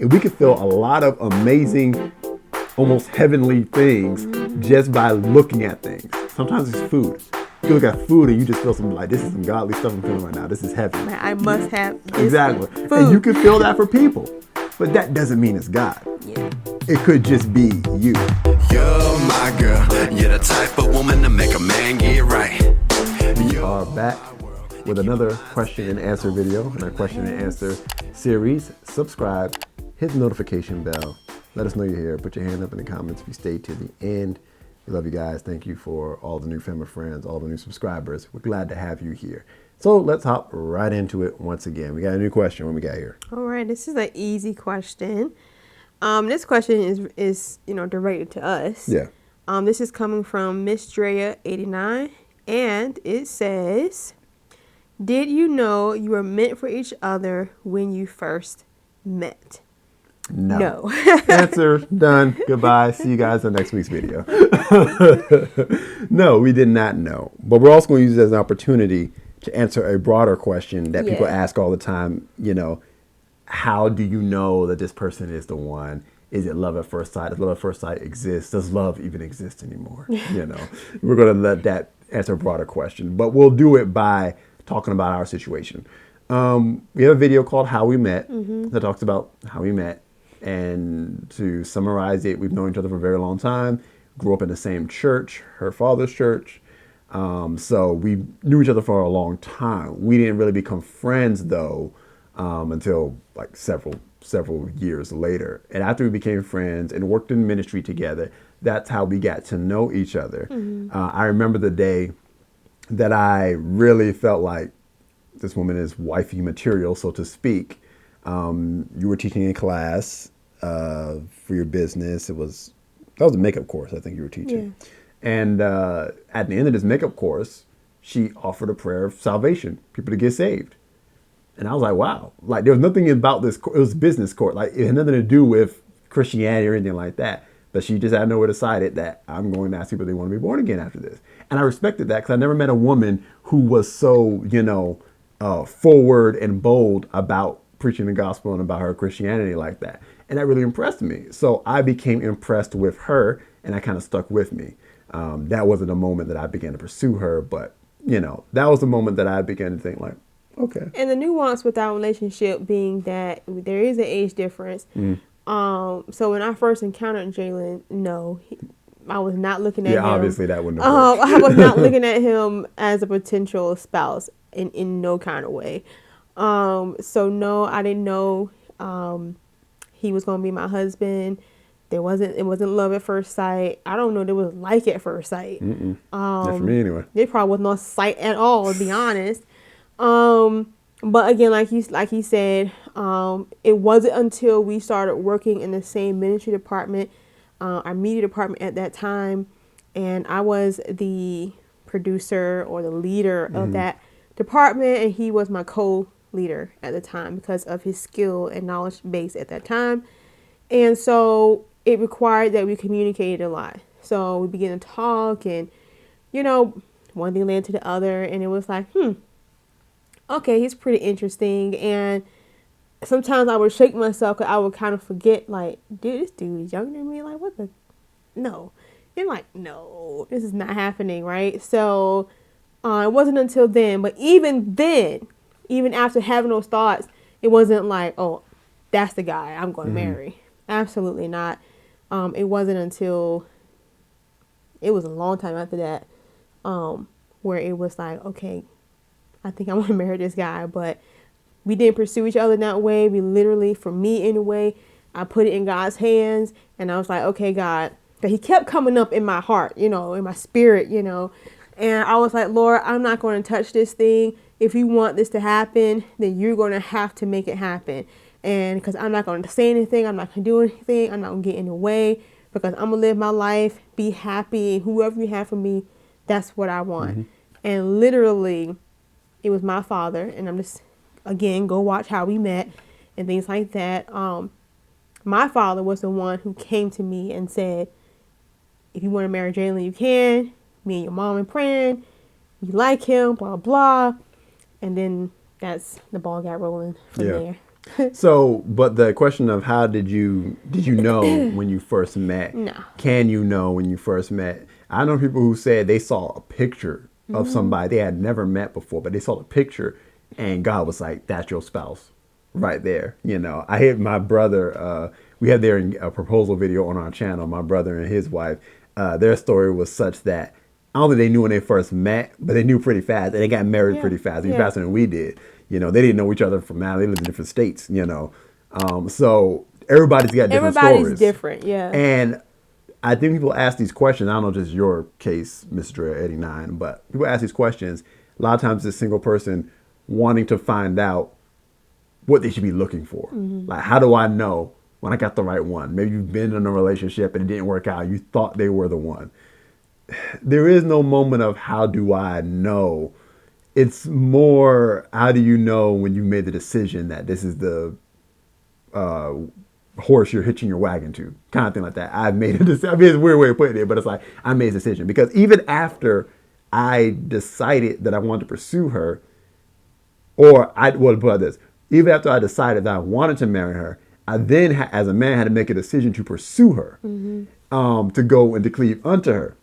And we can feel a lot of amazing, almost heavenly things just by looking at things. Sometimes it's food. You look at food and you just feel something like, this is some godly stuff I'm feeling right now. This is heaven. I must have this exactly. food. And you can feel that for people. But that doesn't mean it's God. Yeah. It could just be you. You're my girl. You're the type of woman to make a man get right. We are back with another question and answer video in our question and answer series. Subscribe, hit the notification bell. Let us know you're here. Put your hand up in the comments if you stayed to the end. We love you guys. Thank you for all the new family friends, all the new subscribers. We're glad to have you here. So let's hop right into it once again. We got a new question. What we got here? All right, this is an easy question. This question is directed to us. Yeah. This is coming from Miss Drea 89, and it says, "Did you know you were meant for each other when you first met?" No. Answer, done. Goodbye. See you guys in next week's video. No, we did not know. But we're also going to use it as an opportunity to answer a broader question that people ask all the time. How do you know that this person is the one? Is it love at first sight? Does love at first sight exist? Does love even exist anymore? We're going to let that answer a broader question. But we'll do it by talking about our situation. We have a video called How We Met that talks about how we met. And to summarize it, we've known each other for a very long time, grew up in the same church, her father's church. So we knew each other for a long time. We didn't really become friends though, until like several years later. And after we became friends and worked in ministry together, that's how we got to know each other. I remember the day that I really felt like this woman is wifey material, so to speak. You were teaching a class for your business. That was a makeup course, I think you were teaching. Yeah. And at the end of this makeup course, she offered a prayer of salvation, people to get saved. And I was like, wow, like there was nothing about this. It was a business course. Like it had nothing to do with Christianity or anything like that. But she just had nowhere decided that I'm going to ask people if they want to be born again after this. And I respected that because I never met a woman who was so, forward and bold about preaching the gospel and about her Christianity like that. And that really impressed me. So I became impressed with her and that kind of stuck with me. That wasn't a moment that I began to pursue her, but that was the moment that I began to think like, okay. And the nuance with our relationship being that there is an age difference. So when I first encountered Jalen, I was not looking at him. Yeah, obviously that wouldn't have worked. I was not looking at him as a potential spouse in no kind of way. So no, I didn't know he was going to be my husband. It wasn't love at first sight. I don't know what it was like at first sight. Not for me anyway. There probably was no sight at all, to be honest. But again, like he said, it wasn't until we started working in the same ministry department, our media department at that time, and I was the producer or the leader of that department, and he was my co-leader at the time because of his skill and knowledge base at that time. And so it required that we communicated a lot. So we began to talk and, one thing led to the other, and it was like, okay, he's pretty interesting. And sometimes I would shake myself because I would kind of forget, like, dude, this dude is younger than me. Like, what the? No. And like, no, this is not happening, right? So it wasn't until then. But even then, even after having those thoughts, it wasn't like, oh, that's the guy I'm going to marry. Absolutely not. It wasn't until it was a long time after that where it was like, okay, I think I want to marry this guy. But we didn't pursue each other in that way. We literally, for me anyway, I put it in God's hands. And I was like, okay, God. But he kept coming up in my heart, in my spirit, And I was like, Lord, I'm not going to touch this thing. If you want this to happen, then you're going to have to make it happen. And because I'm not going to say anything, I'm not going to do anything, I'm not going to get in the way, because I'm going to live my life, be happy, and whoever you have for me, that's what I want. And literally, it was my father, and I'm just, again, go watch How We Met and things like that. My father was the one who came to me and said, if you want to marry Jalen, you can. Me and your mom and praying. We like him, blah, blah. And then the ball got rolling from there. So, but the question of how did you know when you first met? No. Can you know when you first met? I know people who said they saw a picture of somebody they had never met before, but they saw the picture and God was like, that's your spouse right there. I had my brother, we had a proposal video on our channel, my brother and his wife. Their story was such that I don't think they knew when they first met, but they knew pretty fast, and they got married pretty fast, even faster than we did. They didn't know each other from now. They lived in different states. So everybody's got different stories. Everybody's different, yeah. And I think people ask these questions. I don't know just your case, Mr. 89, but people ask these questions. A lot of times, it's a single person wanting to find out what they should be looking for. Like, how do I know when I got the right one? Maybe you've been in a relationship and it didn't work out. You thought they were the one. There is no moment of how do I know. It's more, how do you know when you made the decision that this is the horse you're hitching your wagon to, kind of thing like that. I've made a decision. I mean, it's a weird way of putting it, but it's like I made a decision. Because even after I decided that I wanted to pursue her, or well, put it like this, even after I decided that I wanted to marry her, I then, as a man, had to make a decision to pursue her, to go and to cleave unto her.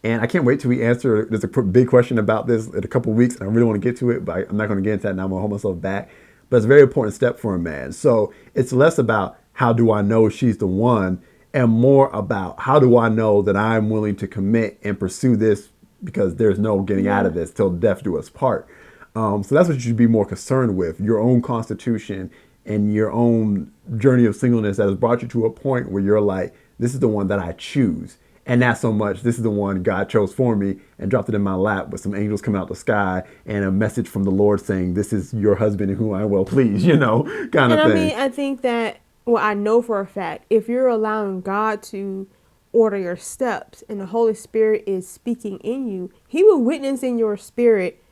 And I can't wait till we answer. There's a big question about this in a couple of weeks, and I really want to get to it, but I'm not going to get into that now. I'm going to hold myself back. But it's a very important step for a man. So it's less about how do I know she's the one, and more about how do I know that I'm willing to commit and pursue this, because there's no getting out of this till death do us part. So that's what you should be more concerned with, your own constitution and your own journey of singleness that has brought you to a point where you're like, this is the one that I choose. And not so much, this is the one God chose for me and dropped it in my lap with some angels coming out the sky and a message from the Lord saying, this is your husband in whom I am well pleased, kind of thing. I mean, I think that, well, I know for a fact, if you're allowing God to order your steps and the Holy Spirit is speaking in you, He will witness in your spirit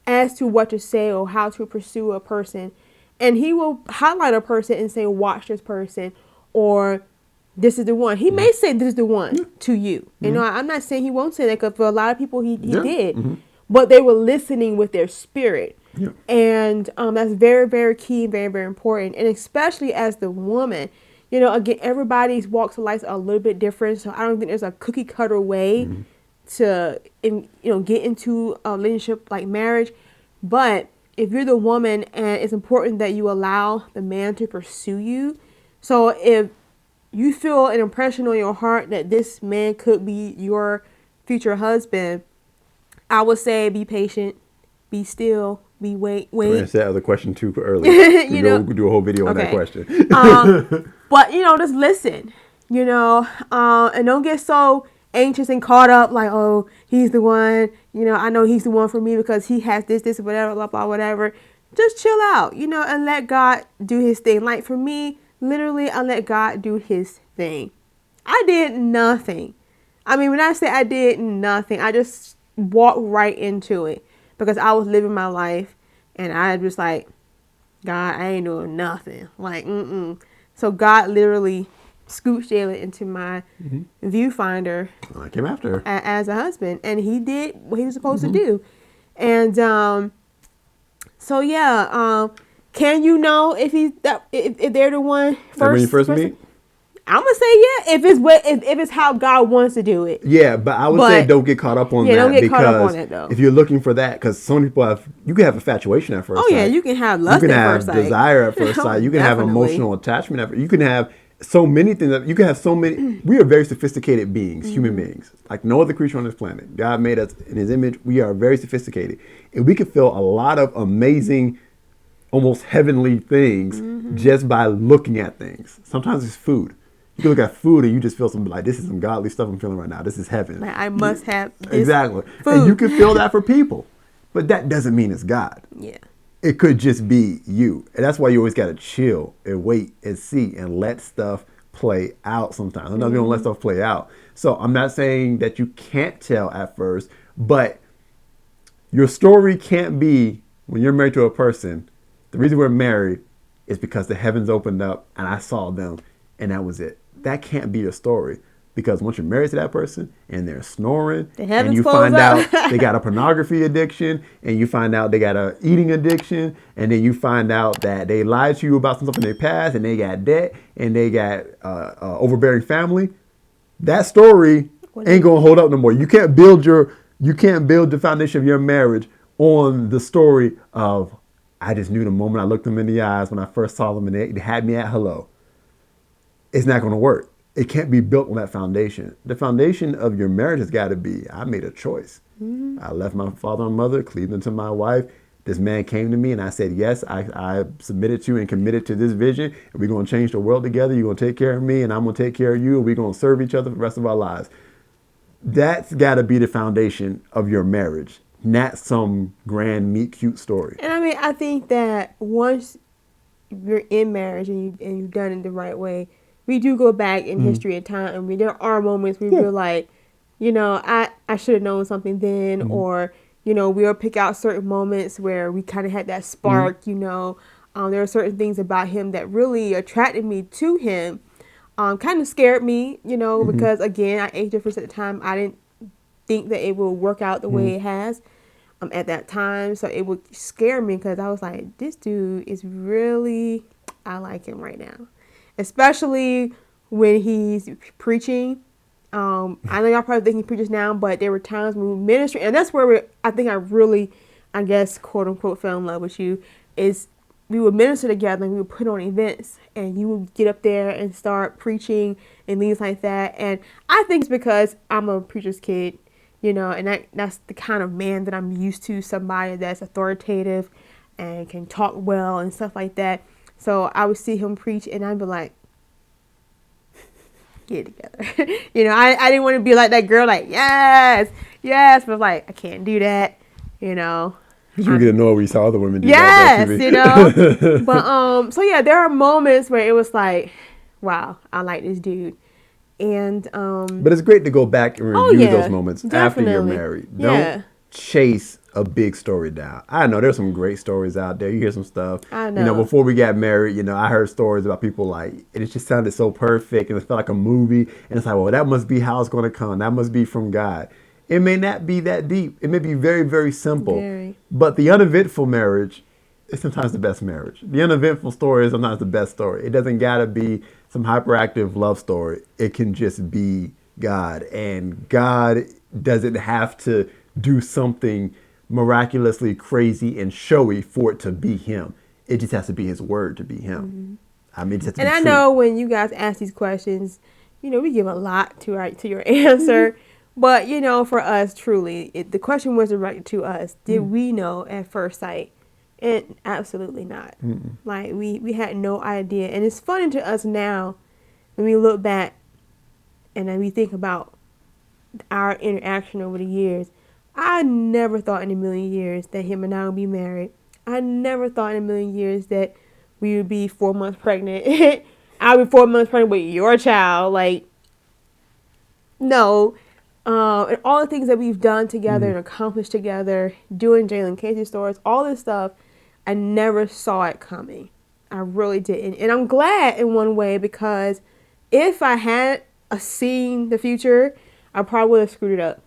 as to what to say or how to pursue a person. And He will highlight a person and say, watch this person, or this is the one. He may say this is the one to you. I'm not saying He won't say that, because for a lot of people he did. But they were listening with their spirit. And that's very, very key, very, very important. And especially as the woman, again, everybody's walks of life are a little bit different. So I don't think there's a cookie cutter way to, get into a relationship like marriage. But if you're the woman, and it's important that you allow the man to pursue you. So if you feel an impression on your heart that this man could be your future husband, I would say be patient, be still, wait. I answered that other question too early. We could do a whole video on that question. But just listen, and don't get so anxious and caught up like, oh, he's the one. I know he's the one for me because he has this, whatever, blah, blah, whatever. Just chill out, and let God do His thing. Like for me, literally, I let God do His thing. I did nothing. I mean, when I say I did nothing, I just walked right into it because I was living my life, and I was like, God, I ain't doing nothing. Like, So God literally scooped Jalen into my viewfinder. I came after her as a husband, and He did what He was supposed to do. And so yeah. Can you know if if they're the one first? When you first meet? I'm gonna say yeah. If it's how God wants to do it. Yeah, but I would say don't get caught up on that. Don't get caught up on that though. If you're looking for that, because some people you can have infatuation at first. Oh yeah, you can have lust at first sight. You can have desire at first sight. You can have emotional attachment. You can have so many things. You can have so many. We are very sophisticated beings, human beings, like no other creature on this planet. God made us in His image. We are very sophisticated, and we can feel a lot of amazing, almost heavenly things just by looking at things. Sometimes it's food. You can look at food and you just feel something like, this is some godly stuff I'm feeling right now. This is heaven. Like, I must have this exactly. food. And you can feel that for people, but that doesn't mean it's God. Yeah. It could just be you. And that's why you always got to chill and wait and see and let stuff play out sometimes. Sometimes we don't let stuff play out. So I'm not saying that you can't tell at first, but your story can't be when you're married to a person. The reason we're married is because the heavens opened up and I saw them and that was it. That can't be your story. Because once you're married to that person and they're snoring, The and heavens you close find up. out they got a pornography addiction, and you find out they got a eating addiction, and then you find out that they lied to you about something in their past, and they got debt, and they got overbearing family, that story ain't gonna hold up no more. You can't build the foundation of your marriage on the story of, I just knew the moment I looked them in the eyes when I first saw them and they had me at hello. It's not going to work. It can't be built on that foundation. The foundation of your marriage has got to be, I made a choice. I left my father and mother, cleaved to my wife. This man came to me and I said, yes, I submitted to and committed to this vision. And we're going to change the world together. You're going to take care of me and I'm going to take care of you. And we're going to serve each other for the rest of our lives. That's got to be the foundation of your marriage, not some grand, meet, cute story. And I mean, I think that once you're in marriage and you've done it the right way, we do go back in history and time. I mean, there are moments where we're like, you know, I should have known something then, or, you know, we'll pick out certain moments where we kind of had that spark, you know. There are certain things about him that really attracted me to him. Kind of scared me, you know, because again, I age difference at the time. I didn't think that it will work out the way it has at that time. So it would scare me because I was like, this dude is really, I like him right now. Especially when he's preaching. I know y'all probably think he preaches now, but there were times when we ministry, and that's where I think I really, I guess, quote unquote, fell in love with you, is we would minister together and we would put on events and you would get up there and start preaching and things like that. And I think it's because I'm a preacher's kid, you know, and that's the kind of man that I'm used to, somebody that's authoritative and can talk well and stuff like that. So I would see him preach and I'd be like, get it together. You know, I didn't want to be like that girl, like, yes, but like, I can't do that, you know. You were getting annoyed when you saw other women do that. Yes, you know. But so yeah, there are moments where it was like, wow, I like this dude. And but it's great to go back and review those moments after you're married. Don't chase a big story down. I know there's some great stories out there. You hear some stuff. I know. You know, before we got married, you know, I heard stories about people like, it just sounded so perfect and it felt like a movie. And it's like, well, that must be how it's going to come. That must be from God. It may not be that deep. It may be very, very simple. But the uneventful marriage is sometimes the best marriage. The uneventful story is sometimes the best story. It doesn't got to be some hyperactive love story. It can just be God. And God doesn't have to do something miraculously crazy and showy for it to be him. It just has to be his word to be him. I mean, it just has to be I true. know when you guys ask these questions, you know, we give a lot to your answer. But, you know, for us, truly, the question was directed to us. Did we know at first sight? And absolutely not. Like, we had no idea. And it's funny to us now when we look back and then we think about our interaction over the years. I never thought in a million years that him and I would be married. I never thought in a million years that we would be 4 months pregnant. I'll be 4 months pregnant with your child. Like, no. And all the things that we've done together and accomplished together, doing Jalen Cacie stories, all this stuff, I never saw it coming. I really didn't. And I'm glad in one way because if I had seen the future, I probably would have screwed it up.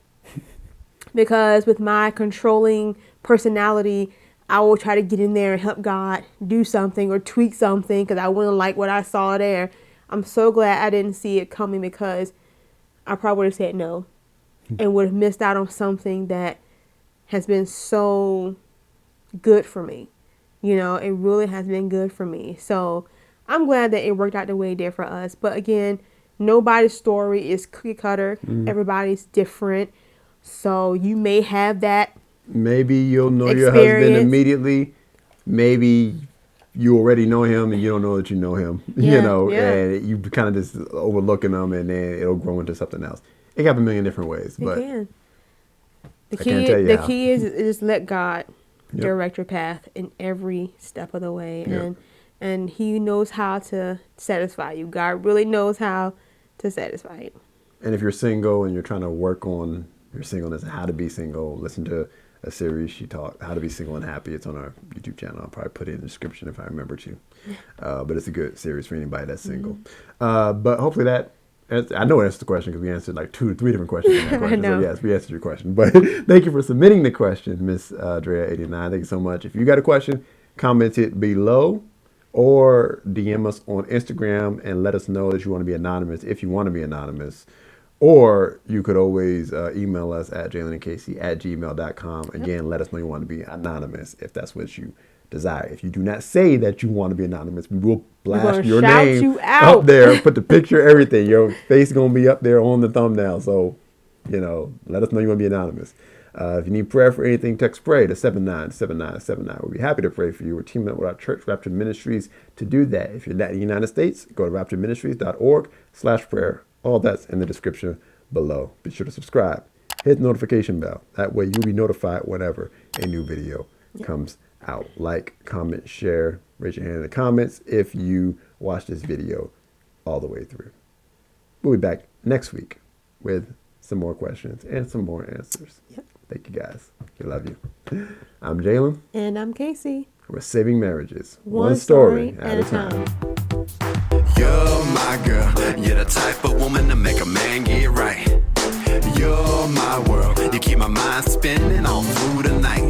Because with my controlling personality, I will try to get in there and help God do something or tweak something because I wouldn't like what I saw there. I'm so glad I didn't see it coming because I probably would have said no and would have missed out on something that has been so good for me. You know, it really has been good for me. So I'm glad that it worked out the way it did for us. But again, nobody's story is cookie cutter. Everybody's different. So you may have that. Maybe you'll know your husband immediately. Maybe you already know him and you don't know that you know him. You know, and you kind of just overlooking them and then it'll grow into something else. It can happen a million different ways. But it can. The key is just let God direct your path in every step of the way. And he knows how to satisfy you. God really knows how to satisfy you. And if you're single and you're trying to work on your singleness and how to be single, listen to a series she taught, How to Be Single and Happy. It's on our YouTube channel. I'll probably put it in the description if I remember to. But it's a good series for anybody that's single. But hopefully that I know that's the question because we answered like 2 to 3 different questions in that question. know. So yes, we answered your question. But thank you for submitting the question, Miss Drea89. Thank you so much. If you got a question, comment it below or DM us on Instagram and let us know that you want to be anonymous if you want to be anonymous. Or you could always email us at jalenandcacie@gmail.com. Again, let us know you want to be anonymous if that's what you desire. If you do not say that you want to be anonymous, we will blast your name up there, put the picture, everything. Your face going to be up there on the thumbnail. So, let us know you want to be anonymous. If you need prayer for anything, text pray to 797979. We'll be happy to pray for you. We're teaming up with our church, Rapture Ministries, to do that. If you're not in the United States, go to raptureministries.org/prayer. All that's in the description below. Be sure to subscribe. Hit the notification bell. That way you'll be notified whenever a new video comes out. Like, comment, share, raise your hand in the comments if you watch this video all the way through. We'll be back next week with some more questions and some more answers. Yep. Thank you guys. We love you. I'm Jalen. And I'm Cacie. We're saving marriages. One story at a time. You're my girl. You're the type of woman to make a man get right. You're my world. You keep my mind spinning all through the night.